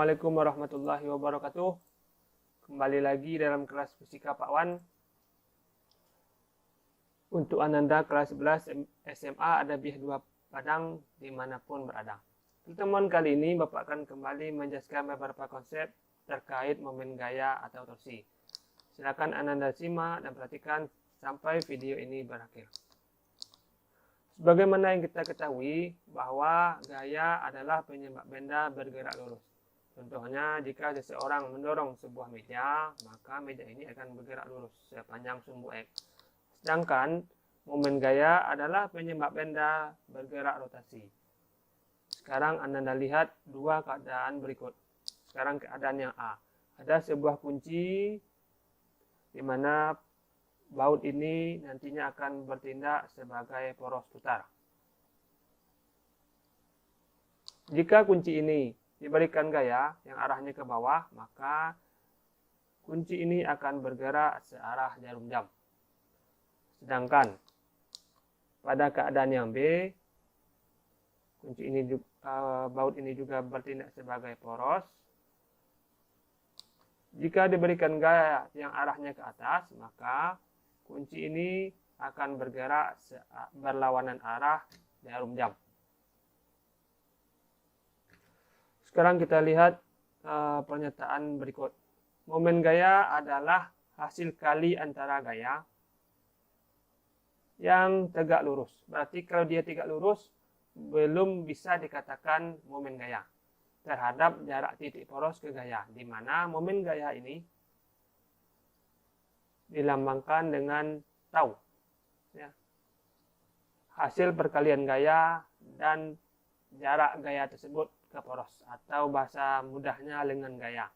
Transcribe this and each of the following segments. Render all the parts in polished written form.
Assalamualaikum warahmatullahi wabarakatuh. Kembali lagi dalam kelas Fisika Pak Wan. Untuk Ananda kelas 11 SMA ada biah 2 padang dimanapun berada. Pertemuan kali ini Bapak akan kembali menjelaskan beberapa konsep terkait momen gaya atau torsi. Silakan Ananda simak dan perhatikan sampai video ini berakhir. Sebagaimana yang kita ketahui bahwa gaya adalah penyebab benda bergerak lurus. Contohnya, jika seseorang mendorong sebuah meja, maka meja ini akan bergerak lurus sepanjang sumbu X. Sedangkan momen gaya adalah penyebab benda bergerak rotasi. Sekarang Anda lihat dua keadaan berikut. Sekarang keadaan yang A. Ada sebuah kunci di mana baut ini nantinya akan bertindak sebagai poros putar. Jika kunci ini diberikan gaya yang arahnya ke bawah, maka kunci ini akan bergerak searah jarum jam. Sedangkan pada keadaan yang B, kunci ini baut ini juga bertindak sebagai poros. Jika diberikan gaya yang arahnya ke atas, maka kunci ini akan bergerak berlawanan arah jarum jam. Sekarang kita lihat pernyataan berikut. Momen gaya adalah hasil kali antara gaya yang tegak lurus. Berarti kalau dia tegak lurus, belum bisa dikatakan momen gaya terhadap jarak titik poros ke gaya, di mana momen gaya ini dilambangkan dengan tau, ya. Hasil perkalian gaya dan jarak gaya tersebut ke poros, atau bahasa mudahnya lengan gaya.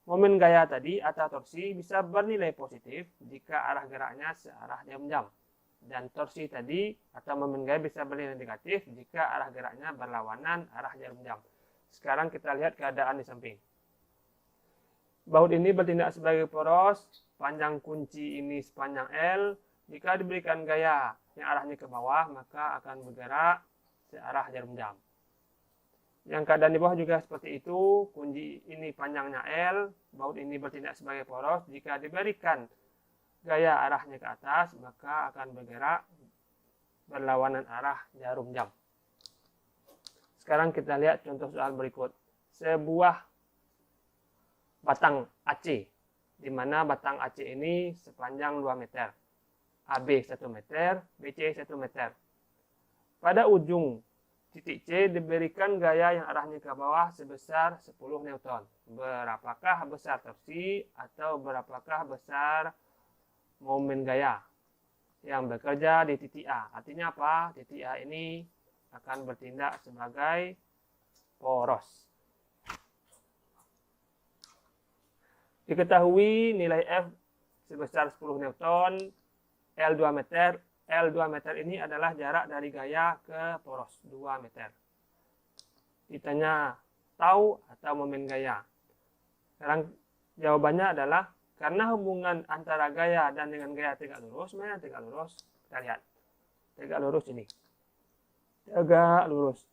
Momen gaya tadi atau torsi bisa bernilai positif jika arah geraknya searah jarum jam, dan torsi tadi atau momen gaya bisa bernilai negatif jika arah geraknya berlawanan arah jarum jam. Sekarang kita lihat keadaan di samping. Baut ini bertindak sebagai poros, panjang kunci ini sepanjang L. Jika diberikan gaya yang arahnya ke bawah, maka akan bergerak searah jarum jam. Yang keadaan di bawah juga seperti itu, kunci ini panjangnya L, baut ini bertindak sebagai poros. Jika diberikan gaya arahnya ke atas, maka akan bergerak berlawanan arah jarum jam. Sekarang kita lihat contoh soal berikut. Sebuah batang AC, di mana batang AC ini sepanjang 2 meter, AB 1 meter, BC 1 meter. Pada ujung titik C diberikan gaya yang arahnya ke bawah sebesar 10 Newton. Berapakah besar torsi atau berapakah besar momen gaya yang bekerja di titik A? Artinya apa? Titik A ini akan bertindak sebagai poros. Diketahui nilai F sebesar 10 Newton, L 2 meter. L 2 meter ini adalah jarak dari gaya ke poros, 2 meter. Ditanya tahu atau momen gaya. Sekarang jawabannya adalah karena hubungan antara gaya dan dengan gaya tegak lurus. Mana tegak lurus? Kita lihat. Tegak lurus ini. Tegak lurus.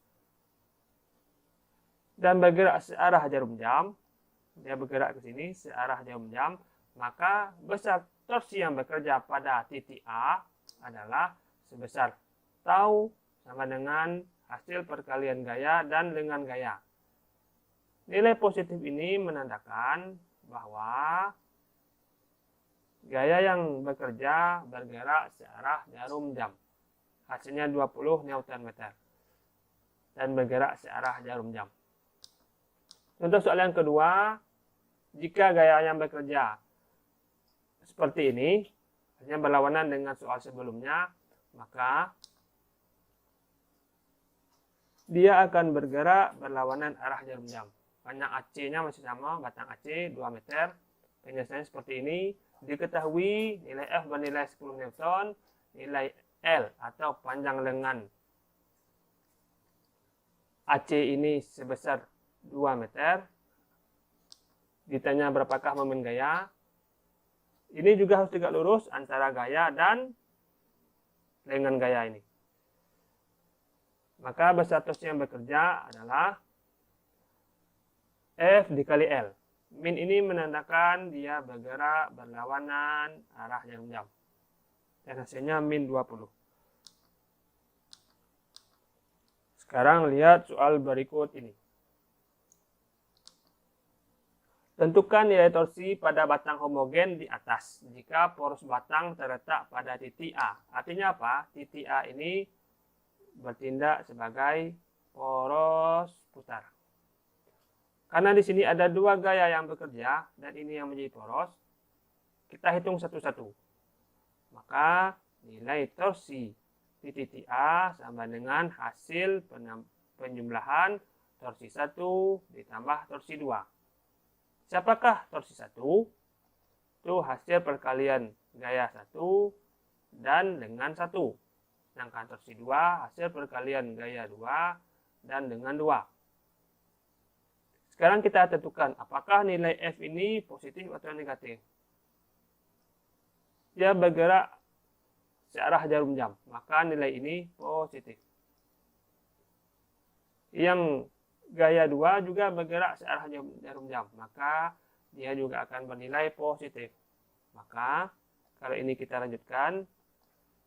Dan bergerak searah jarum jam. Dia bergerak ke sini searah jarum jam, maka besar torsi yang bekerja pada titik A adalah sebesar tau sama dengan hasil perkalian gaya dan lengan gaya. Nilai positif ini menandakan bahwa gaya yang bekerja bergerak searah jarum jam. Hasilnya 20 Newton meter dan bergerak searah jarum jam. Untuk soal yang kedua, jika gaya yang bekerja seperti ini, hanya berlawanan dengan soal sebelumnya, maka dia akan bergerak berlawanan arah jarum jam. Panjang AC-nya masih sama, batang AC 2 meter. Penyelesaiannya seperti ini. Diketahui nilai F bernilai 10 Newton, nilai L atau panjang lengan AC ini sebesar 2 meter. Ditanya berapakah momen gaya. Ini juga harus tegak lurus antara gaya dan lengan gaya ini. Maka besar torsi yang bekerja adalah F dikali L. Min ini menandakan dia bergerak berlawanan arah jarum jam. Dan hasilnya min 20. Sekarang lihat soal berikut ini. Tentukan nilai torsi pada batang homogen di atas jika poros batang terletak pada titik A. Artinya apa? Titik A ini bertindak sebagai poros putar. Karena di sini ada dua gaya yang bekerja dan ini yang menjadi poros, kita hitung satu-satu. Maka nilai torsi di titik A sama dengan hasil penjumlahan torsi 1 ditambah torsi 2. Siapakah torsi 1? Itu hasil perkalian gaya 1 dan dengan 1. Sedangkan torsi 2 hasil perkalian gaya 2 dan dengan 2. Sekarang kita tentukan apakah nilai F ini positif atau negatif. Dia bergerak searah jarum jam, maka nilai ini positif. Yang gaya 2 juga bergerak searah jarum jam, maka dia juga akan bernilai positif. Maka kalau ini kita lanjutkan,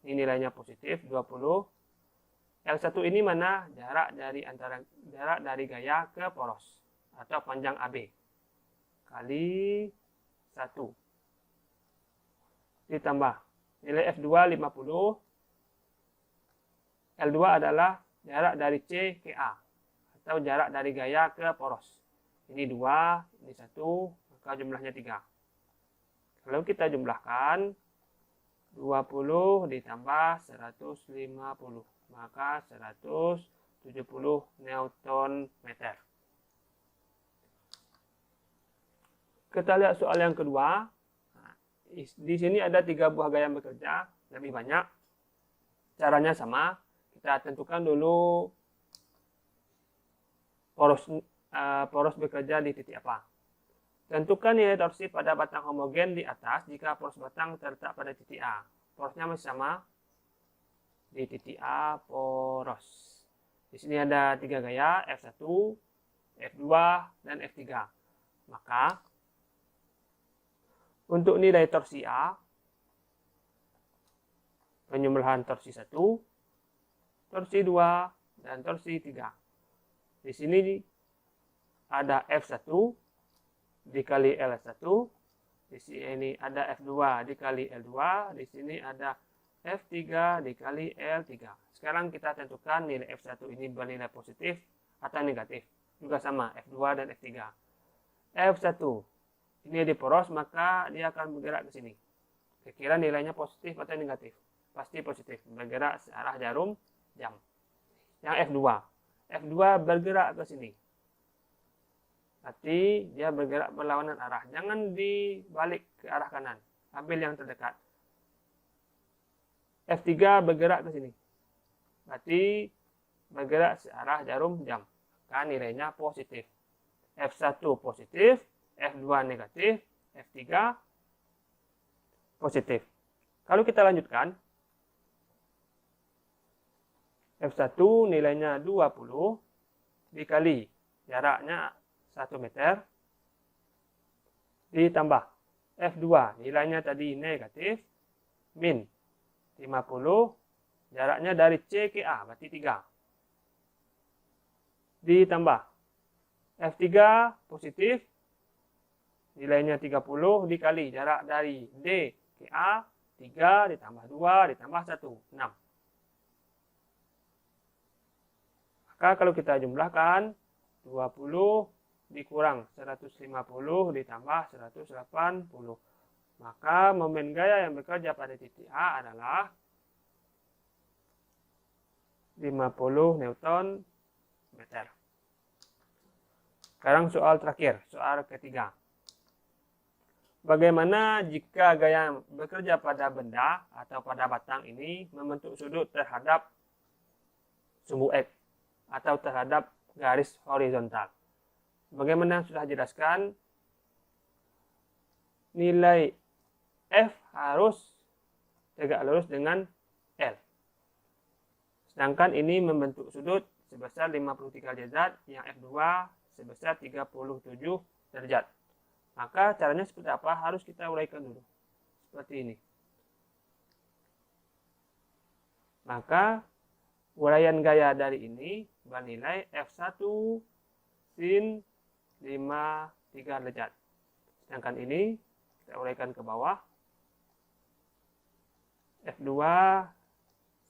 ini nilainya positif 20. L1 ini mana? Jarak dari gaya ke poros atau panjang AB kali 1 ditambah nilai F2 50. L2 adalah jarak dari C ke A atau jarak dari gaya ke poros. Ini 2, ini 1, maka jumlahnya 3. Kalau kita jumlahkan 20 ditambah 150, maka 170 Newton meter. Kita lihat soal yang kedua. Di sini ada 3 buah gaya yang bekerja, lebih banyak. Caranya sama. Kita tentukan dulu poros bekerja di titik apa. Tentukan nilai torsi pada batang homogen di atas jika poros batang terletak pada titik A. Porosnya masih sama. Di titik A poros. Di sini ada 3 gaya, F1, F2, dan F3. Maka untuk nilai torsi A, penjumlahan torsi 1, torsi 2, dan torsi 3. Di sini ada F1 dikali L1, di sini ada F2 dikali L2, di sini ada F3 dikali L3. Sekarang kita tentukan nilai F1 ini bernilai positif atau negatif. Juga sama, F2 dan F3. F1 ini di poros, maka dia akan bergerak ke sini. Kira-kira nilainya positif atau negatif? Pasti positif, bergerak searah jarum jam. Yang F2. F2 bergerak ke sini. Berarti dia bergerak berlawanan arah. Jangan dibalik ke arah kanan. Ambil yang terdekat. F3 bergerak ke sini. Berarti bergerak searah jarum jam. Maka nilainya positif. F1 positif, F2 negatif, F3 positif. Kalau kita lanjutkan, F1 nilainya 20 dikali jaraknya 1 meter ditambah F2 nilainya tadi negatif min 50 jaraknya dari C ke A berarti 3 ditambah F3 positif nilainya 30 dikali jarak dari D ke A 3 ditambah 2 ditambah 1 6. Maka kalau kita jumlahkan 20 dikurang 150 ditambah 180. Maka momen gaya yang bekerja pada titik A adalah 50 Newton meter. Sekarang soal terakhir, soal ketiga. Bagaimana jika gaya bekerja pada benda atau pada batang ini membentuk sudut terhadap sumbu X atau terhadap garis horizontal? Bagaimana sudah dijelaskan, nilai F harus tegak lurus dengan L. Sedangkan ini membentuk sudut sebesar 53 derajat yang F2 sebesar 37 derajat. Maka caranya seperti apa? Harus kita uraikan dulu. Seperti ini. Maka uraian gaya dari ini bernilai F1 sin 53 derajat. Sedangkan ini kita uraikan ke bawah. F2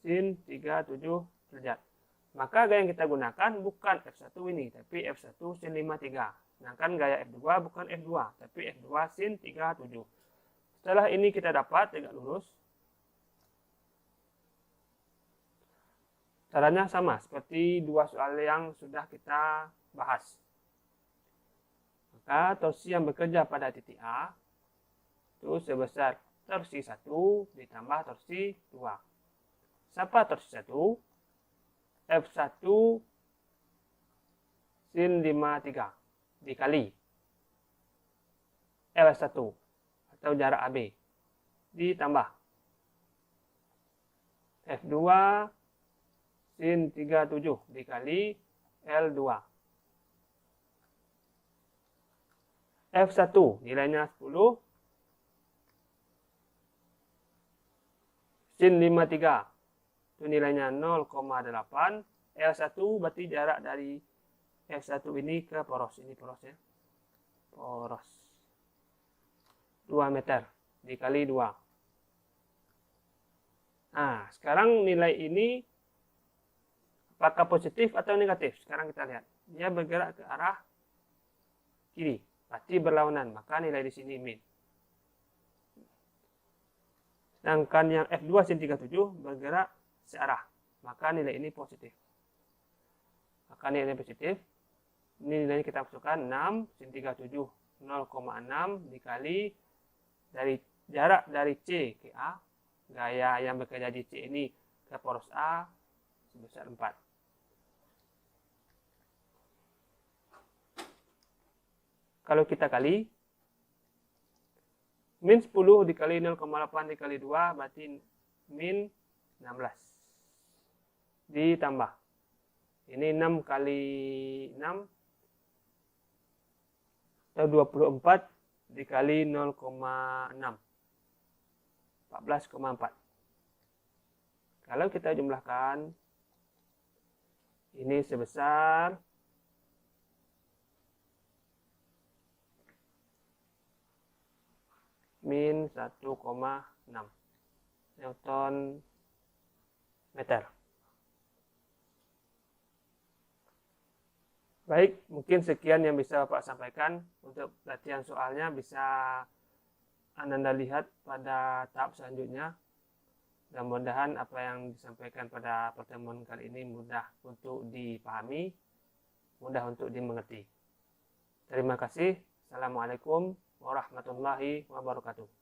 sin 37 derajat. Maka gaya yang kita gunakan bukan F1 ini, tapi F1 sin 53. Sedangkan gaya F2 bukan F2, tapi F2 sin 37. Setelah ini kita dapat tegak lurus. Caranya sama seperti dua soal yang sudah kita bahas. Maka torsi yang bekerja pada titik A itu sebesar torsi 1 ditambah torsi 2. Siapa torsi 1? F1 sin 53 dikali L1 atau jarak AB ditambah F2 sin 37 dikali L2. F1 nilainya 10 sin 53 itu nilainya 0,8. L1 berarti jarak dari F1 ini ke poros. Ini poros ya. Poros 2 meter dikali 2. Nah, sekarang nilai ini apakah positif atau negatif? Sekarang kita lihat. Dia bergerak ke arah kiri. Berarti berlawanan. Maka nilai di sini min. Sedangkan yang F2 sin 37 bergerak searah. Maka nilai ini positif. Maka nilai positif. Ini nilainya kita masukkan 6 sin 37 0,6 dikali dari jarak dari C ke A. Gaya yang bekerja di C ini ke poros A sebesar 4. Kalau kita kali, min 10 dikali 0,8 dikali 2 berarti min 16. Ditambah. Ini 6 kali 6 atau 24 dikali 0,6. 14,4. Kalau kita jumlahkan, ini sebesar min 1,6 Newton meter. Baik, mungkin sekian yang bisa Bapak sampaikan. Untuk latihan soalnya bisa Anda lihat pada tahap selanjutnya. Mudah-mudahan apa yang disampaikan pada pertemuan kali ini mudah untuk dipahami, mudah untuk dimengerti. Terima kasih. Assalamualaikum warahmatullahi wabarakatuh.